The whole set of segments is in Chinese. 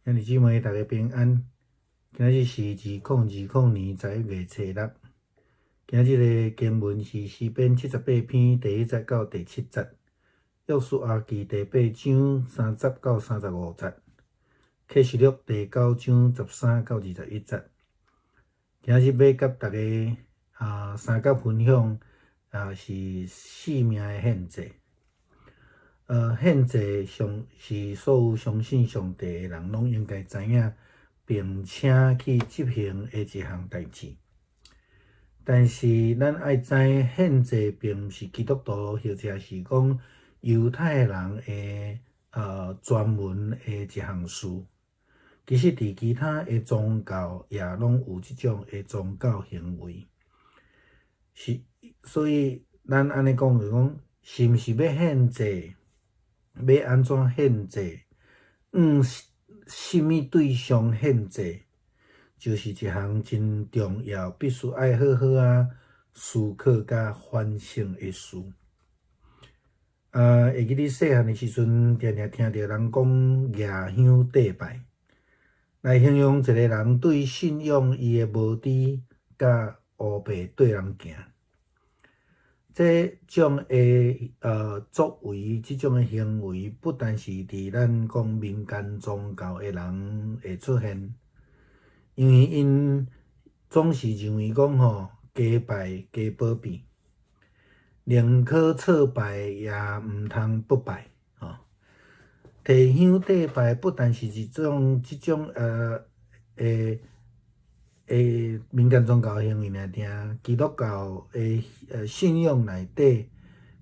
兄弟姊妹，大家平安。今日是2020年11月初6。今日的经文是诗篇78篇第1节到第7节，约书亚记第8章30到35节，启示录第9章13到21节。今日要甲大家三角分享是生命的献祭。献祭是所有相信上帝的人拢应该知影，并且去执行的一项代志。但是咱爱知献祭并毋是基督徒或者是讲犹太人的专门的一项事。其实伫其他的宗教也拢有即种的宗教行为。所以咱安尼讲就讲，是毋是要献祭？要安怎献祭？什么对象献祭？就是一项真重要，必须爱好好思考甲反省的事。会记你细汉的时阵，常常听到人讲夜香祭拜，来形容一个人对信仰伊的无知甲乌白对人行。这种的作为，这种的行为，不但是伫咱讲民间宗教的人会出现，因为因总是认为讲家拜家保庇，宁可错拜也毋通不拜提香祭拜不但是即种民间宗教行为尔定，基督教的信仰内底，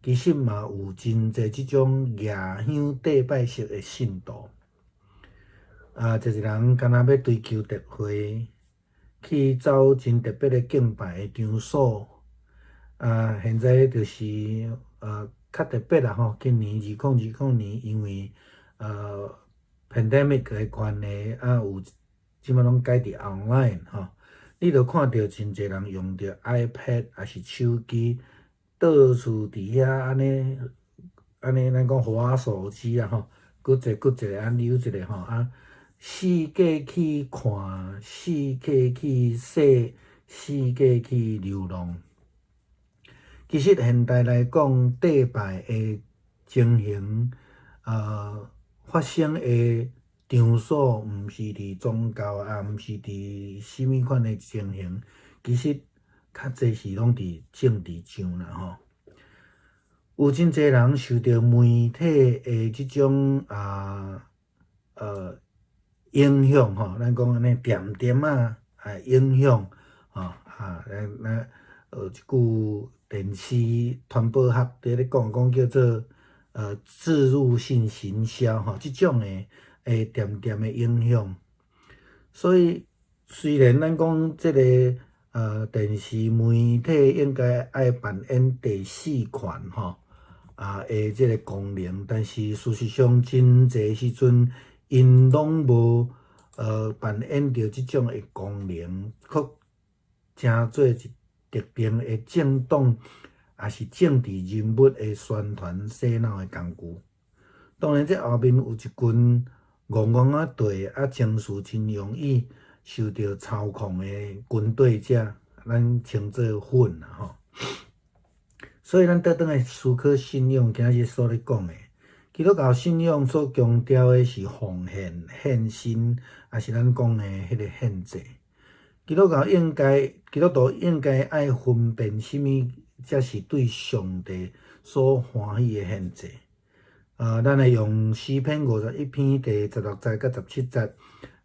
其实嘛有真侪即种夜香祭拜式的信徒。就是人敢若要追求特惠，去走真特别的敬拜的场所。现在就是较特别啦今年2020年，因为pandemic 的关系有即摆拢改伫 online 你着看到真侪人用着 iPad 还是手机，到处伫遐安尼咱讲滑手机搁一个扭一个四界去看，四界去说，四界去流浪。其实现代来讲，祭拜的情形发生的场所，毋是伫宗教毋是伫什么款的情形，其实较侪是拢伫政治上啦有真侪人受到媒体的即种影响咱讲安尼点影响即句电视传播学伫咧讲叫做置入性行销即种的点的影响。所以虽然咱讲即个电视媒体应该爱扮演第四权的即个功能，但是事实上真侪时阵因拢无扮演着即种的功能，佫诚做一特定的政党也是政治人物的宣传洗脑的工具。当然，这后面有一群戆队情绪真容易受到操控的军队者，咱称作粉所以咱倒转来思考信仰，今日所咧讲的，基督教信仰所强调的是奉献、献身，也是咱讲的迄个献祭。基督徒应该爱分辨什么才是对上帝所欢喜的献祭。咱来用诗篇51篇第16节到17节，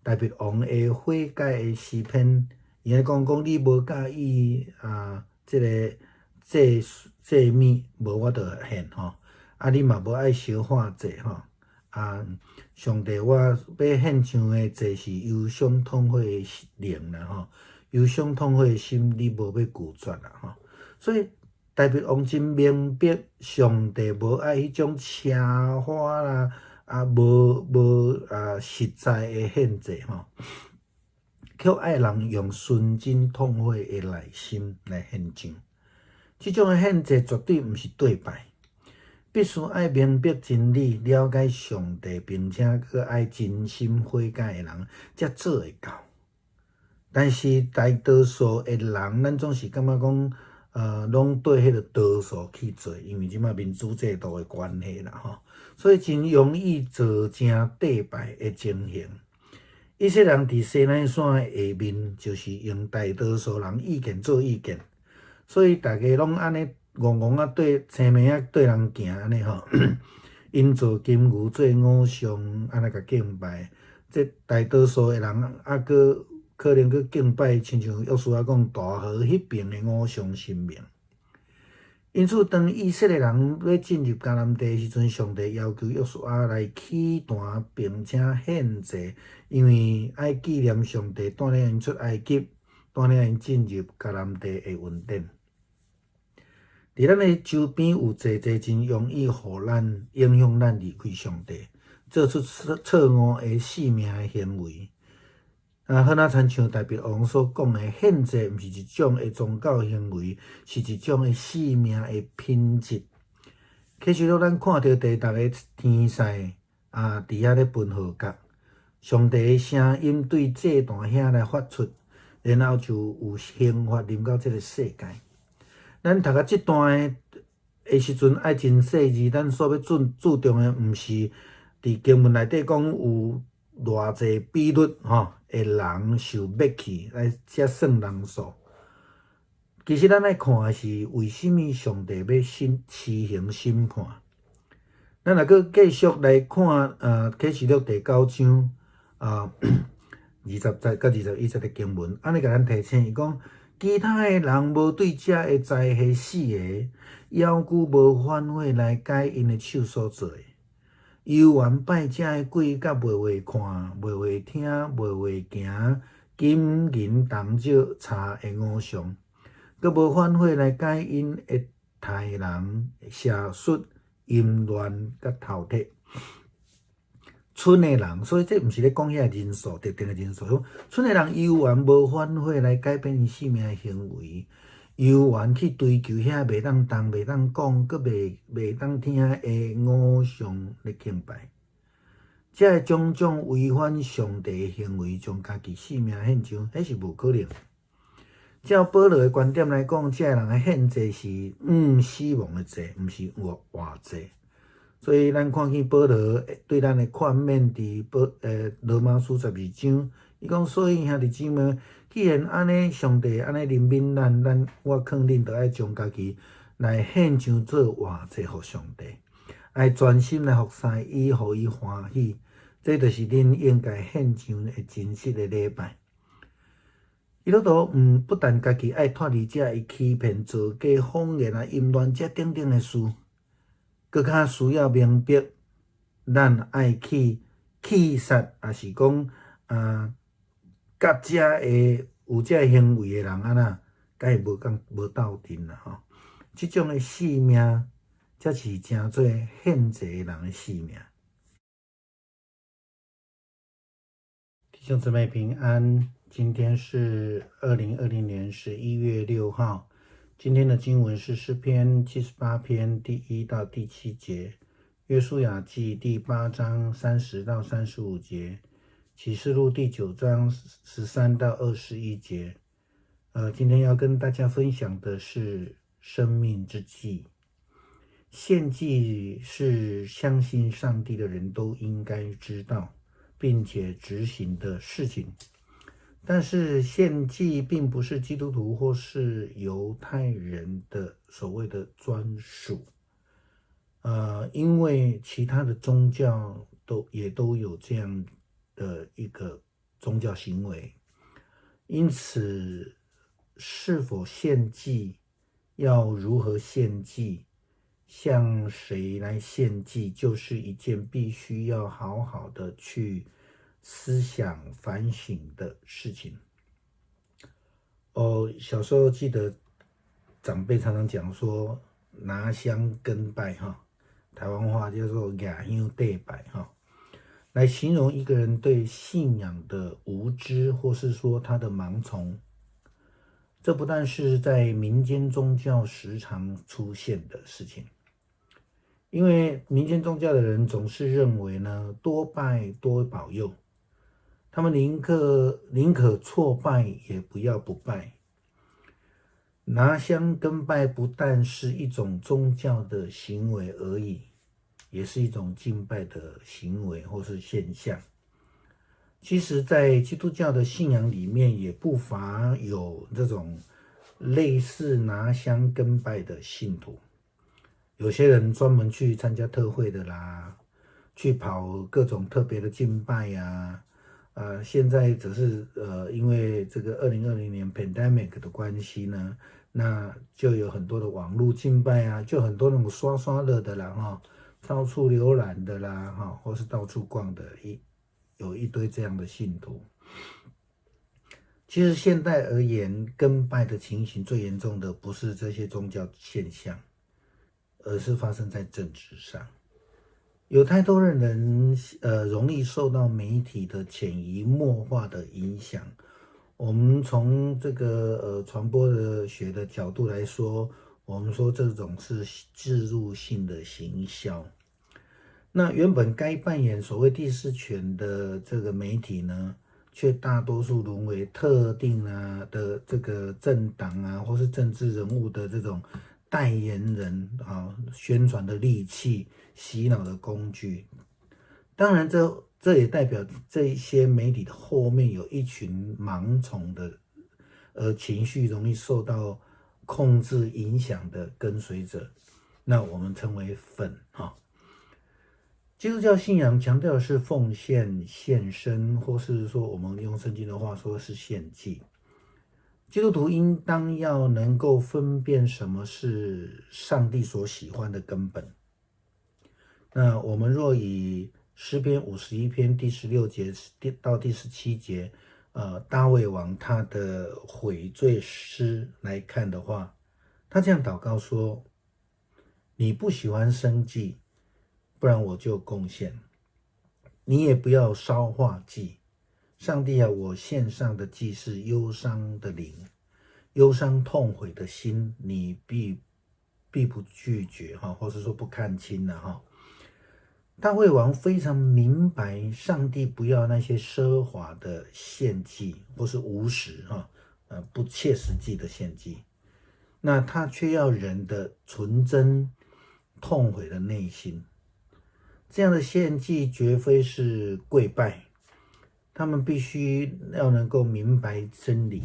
大卫王的悔改的诗篇，伊咧讲你无介意即个祭物无我着献你嘛无爱烧化祭上帝我要献上的祭是忧伤痛悔的灵啦忧伤痛悔的心你无要拒绝啦所以大卫王真明白上帝无爱迄种奢华啦无实在的献祭却爱人用纯真痛悔的内心来献上。即种的献祭绝对毋是对拜，必须爱明白真理，了解上帝，并且佮爱真心悔改的人，才做会到。但是大多数的人，咱总是感觉讲，拢对迄个多数去做，因为即马民主制度的关系啦，吼，所以真容易造成对败的情形。以色列人伫西奈山的下面，就是用大多数人意见做意见，所以大家拢安尼戆戆啊对青面啊对人行安尼吼，因做金牛做偶像，安尼甲敬拜，这大多数的人佫可能佫敬拜，亲像约书亚讲大河迄边的偶像神明。因此，当以色列人要进入迦南地时阵，上帝要求约书亚来起坛，并且献祭，因为爱纪念上帝带领因出埃及，带领因进入迦南地的恩典。伫咱的周边有侪真容易互咱影响咱离开上帝，做出错误的性命的行为。好若亲像大卫王所讲的，献祭毋是一种的宗教行为，是一种的性命的品质。其实，咱看到第逐个天使伫遐咧分号角，上帝的声音对祭坛遐来发出，然后就有刑罚临到这个世界。咱读到这段的时阵，爱真细致，咱所要注重的，毋是伫经文内底讲有偌济比率的人受灭去来才算人数。其实咱爱看的是为什么上帝要施行审判。咱若阁继续来看启示录第9章20到21节的经文，安尼甲咱提醒伊讲，其他的人无对这的灾害死的，犹豫无反悔来改因的手所做的。犹原拜这的鬼，甲袂会看、袂会听、袂会行，金银铜石茶的偶像，佮无反悔来改因的杀人、邪术、淫乱甲偷窃。蠢的人，所以这毋是咧讲遐人数特定的人数，蠢的人犹原无反悔来改变因性命的行为。犹原去追求遐袂当动、袂当讲、佮袂当听的偶像咧敬拜，这种种违反上帝的行为，将家己性命献上，迄是无可能。照保罗的观点来讲，这人的献祭是死亡的祭，毋是活祭。所以咱看见保罗对咱的劝勉伫罗马书12章，伊讲：所以兄弟姊妹，既然安尼，上帝安尼怜悯咱，我肯定着爱将家己来献上做活祭互上帝，爱专心来服侍伊，互伊欢喜。这就是恁应该献上的真实的礼拜。基督徒不但家己爱脱离这伊欺骗、造假、谎言淫乱这等等的事，更较需要明白，咱爱去杀，也是讲甲这的有这行为的人甲伊无斗阵啦吼。这种的性命，才是真做献祭的人的性命。弟兄姊妹平安，今天是2020年11月6号。今天的经文是诗篇78篇第1到第7节，约书亚记第8章30到35节，启示录第9章13到21节。今天要跟大家分享的是生命之祭。献祭是相信上帝的人都应该知道并且执行的事情，但是献祭并不是基督徒或是犹太人的所谓的专属，因为其他的宗教也都有这样的一个宗教行为，因此是否献祭，要如何献祭，向谁来献祭，就是一件必须要好好的去思想反省的事情。小时候记得长辈常常讲说，拿香跟拜台湾话叫做雅香对拜来形容一个人对信仰的无知，或是说他的盲从。这不但是在民间宗教时常出现的事情，因为民间宗教的人总是认为呢，多拜多保佑，他们宁可错拜，也不要不拜。拿香跟拜不但是一种宗教的行为而已，也是一种敬拜的行为或是现象。其实，在基督教的信仰里面，也不乏有这种类似拿香跟拜的信徒。有些人专门去参加特会的啦，去跑各种特别的敬拜呀。现在只是因为这个2020年 pandemic 的关系呢，那就有很多的网络敬拜啊，就很多那种刷刷乐的啦哈，到处浏览的啦哈，或是到处逛的，有一堆这样的信徒。其实现代而言，跟拜的情形最严重的不是这些宗教现象，而是发生在政治上。有太多的人容易受到媒体的潜移默化的影响。我们从这个传播的学的角度来说，我们说这种是置入性的行销。那原本该扮演所谓第四权的这个媒体呢，却大多数沦为特定的这个政党或是政治人物的这种代言人宣传的利器、洗脑的工具。当然这也代表这一些媒体的后面有一群盲从的，情绪容易受到控制影响的跟随者，那我们称为粉基督教信仰强调的是奉献、献身，或是说我们用圣经的话说是献祭。基督徒应当要能够分辨什么是上帝所喜欢的根本。那我们若以诗篇51篇第16节到第17节，大卫王他的悔罪诗来看的话，他这样祷告说：你不喜欢生祭，不然我就贡献；你也不要烧化祭。上帝啊，我献上的祭是忧伤的灵，忧伤痛悔的心，你必不拒绝或是说不看轻了大卫王非常明白，上帝不要那些奢华的献祭，或是无实不切实际的献祭，那他却要人的纯真痛悔的内心。这样的献祭绝非是跪拜，他们必须要能够明白真理，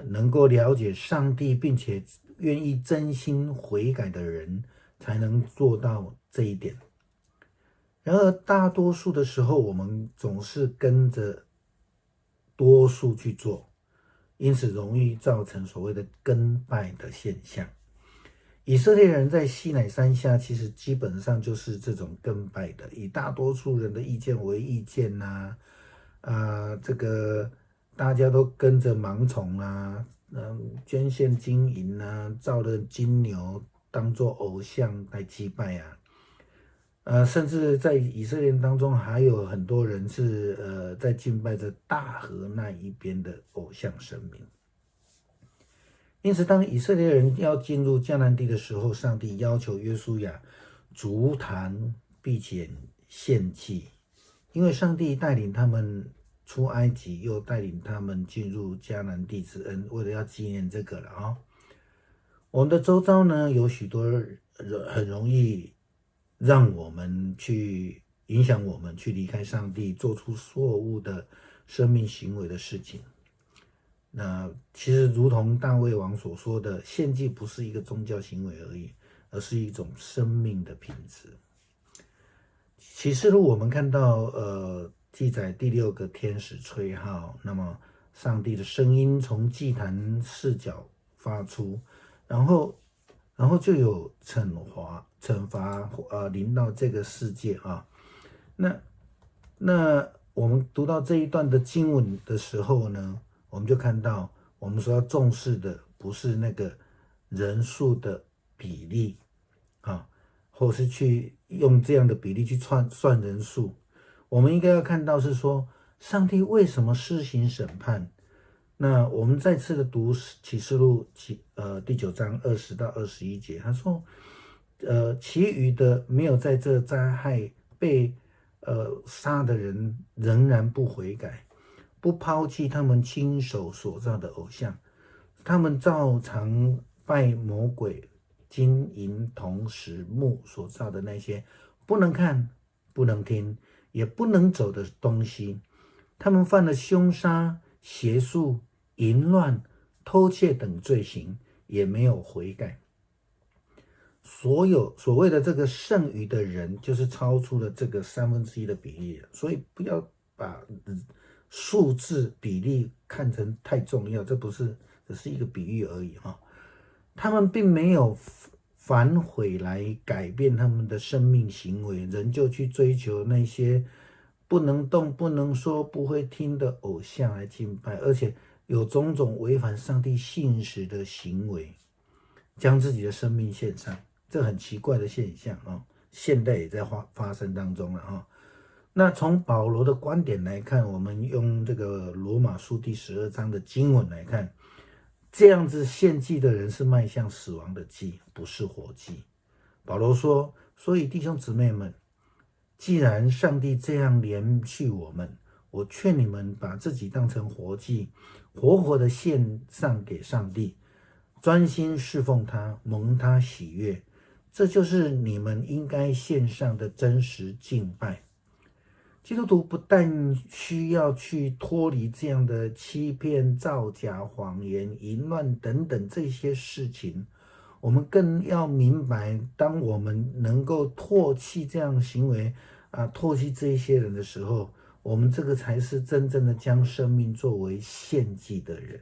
能够了解上帝，并且愿意真心悔改的人，才能做到这一点。然而，大多数的时候，我们总是跟着多数去做，因此容易造成所谓的跟拜的现象。以色列人在西乃山下，其实基本上就是这种跟拜的，以大多数人的意见为意见这个大家都跟着盲从捐献金银造了金牛当作偶像来祭拜甚至在以色列当中，还有很多人是在敬拜着大河那一边的偶像神明。因此，当以色列人要进入迦南地的时候，上帝要求约书亚筑坛并且献祭，因为上帝带领他们出埃及，又带领他们进入迦南地之恩，为了要纪念这个了我们的周遭呢，有许多很容易让我们去影响我们去离开上帝，做出错误的生命行为的事情。那其实如同大卫王所说的，献祭不是一个宗教行为而已，而是一种生命的品质。启示录我们看到记载第6个天使吹号，那么上帝的声音从祭坛四角发出，然后就有惩罚临到这个世界那我们读到这一段的经文的时候呢，我们就看到我们所要重视的不是那个人数的比例或是去用这样的比例去算人数，我们应该要看到是说上帝为什么施行审判。那我们再次的读启示录第9章20到21节，他说其余的没有在这灾害被杀的人仍然不悔改，不抛弃他们亲手所造的偶像，他们照常拜魔鬼、金银铜石木所造的那些不能看、不能听、也不能走的东西。他们犯了凶杀、邪术、淫乱、偷窃等罪行，也没有悔改。所有所谓的这个剩余的人，就是超出了这个1/3的比例了。所以不要把数字比例看成太重要，这不是，只是一个比喻而已哈。他们并没有反悔来改变他们的生命行为，仍旧去追求那些不能动、不能说、不会听的偶像来敬拜，而且有种种违反上帝信实的行为，将自己的生命献上。这很奇怪的现象啊，现代也在发生当中了啊。那从保罗的观点来看，我们用这个罗马书第12章的经文来看，这样子献祭的人是迈向死亡的祭，不是活祭。保罗说，所以弟兄姊妹们，既然上帝这样怜恤我们，我劝你们把自己当成活祭，活活的献上给上帝，专心侍奉他，蒙他喜悦，这就是你们应该献上的真实敬拜。基督徒不但需要去脱离这样的欺骗、造假、谎言、淫乱等等这些事情，我们更要明白，当我们能够唾弃这样的行为唾弃这一些人的时候，我们这个才是真正的将生命作为献祭的人。